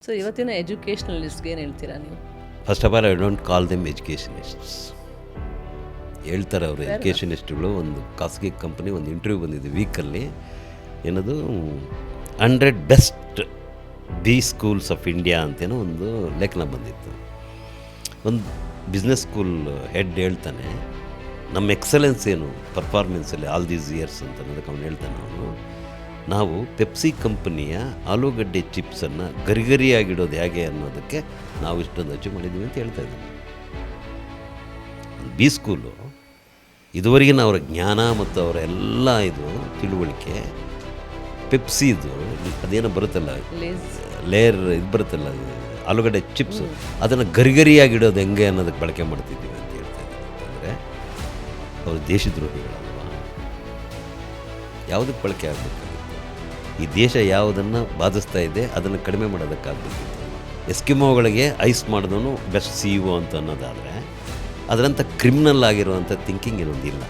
So ಇವತ್ತಿನ ಎಜುಕೇಷನಲಿಸ್ಟ್ಗೆ ಏನು ಹೇಳ್ತೀರಾ ನೀವು? First of all I don't call them educationists. ಹೇಳ್ತಾರೆ ಅವರು ಎಜುಕೇಷನಿಸ್ಟ್ಗಳು. ಒಂದು ಖಾಸಗಿ ಕಂಪನಿ ಒಂದು ಇಂಟರ್ವ್ಯೂ ಬಂದಿದೆ ವೀಕಲ್ಲಿ, ಏನದು 100 best B schools of India ಅಂತೇನೋ ಒಂದು ಲೇಖನ ಬಂದಿತ್ತು. ಒಂದು ಬಿಸ್ನೆಸ್ ಸ್ಕೂಲ್ ಹೆಡ್ ಹೇಳ್ತಾನೆ, ನಮ್ಮ ಎಕ್ಸಲೆನ್ಸ್ ಏನು ಪರ್ಫಾರ್ಮೆನ್ಸಲ್ಲಿ ಆಲ್ ದೀಸ್ ಇಯರ್ಸ್ ಅಂತ ಅನ್ನೋದಕ್ಕೆ ಅವ್ನು ಹೇಳ್ತಾನೆ. ನಾವು ಪೆಪ್ಸಿ ಕಂಪನಿಯ ಆಲೂಗಡ್ಡೆ ಚಿಪ್ಸನ್ನು ಗರಿಗರಿಯಾಗಿಡೋದು ಹೇಗೆ ಅನ್ನೋದಕ್ಕೆ ನಾವು ಇಷ್ಟೊಂದು ಅಚೀವ್ ಮಾಡಿದ್ದೀವಿ ಅಂತ ಹೇಳ್ತಾ ಇದ್ದೀವಿ. ಬಿ ಸ್ಕೂಲು ಇದುವರೆಗಿನ ಅವರ ಜ್ಞಾನ ಮತ್ತು ಅವರ ಎಲ್ಲ ಇದು ತಿಳುವಳಿಕೆ ಪೆಪ್ಸಿದು ಅದೇನೋ ಬರುತ್ತಲ್ಲ, ಲೇಯರ್ ಇದು ಬರುತ್ತಲ್ಲ ಆಲೂಗಡ್ಡೆ ಚಿಪ್ಸು, ಅದನ್ನು ಗರಿಗರಿಯಾಗಿಡೋದು ಹೆಂಗೆ ಅನ್ನೋದಕ್ಕೆ ಬಳಕೆ ಮಾಡ್ತಿದ್ದೀವಿ ಅಂತ ಹೇಳ್ತಾ ಇದ್ದೀವಿ. ಅಂತಂದರೆ ಅವರು ದೇಶದ್ರೋಹಿಗಳಲ್ವ? ಯಾವುದಕ್ಕೆ ಬಳಕೆ ಆಗಬೇಕಾಗಿತ್ತು? ಈ ದೇಶ ಯಾವುದನ್ನು ಬಾಧಿಸ್ತಾ ಇದೆ ಅದನ್ನು ಕಡಿಮೆ ಮಾಡೋದಕ್ಕಾಗಬೇಕಿತ್ತು. ಎಸ್ಕಿಮೋಗಳಿಗೆ ಐಸ್ ಮಾಡಿದವನು ಬೆಸ್ಟ್ CEO ಅಂತ ಅನ್ನೋದಾದರೆ ಅದರಂಥ ಕ್ರಿಮಿನಲ್ ಆಗಿರುವಂಥ ಥಿಂಕಿಂಗ್ ಇನ್ನೊಂದಿಲ್ಲ.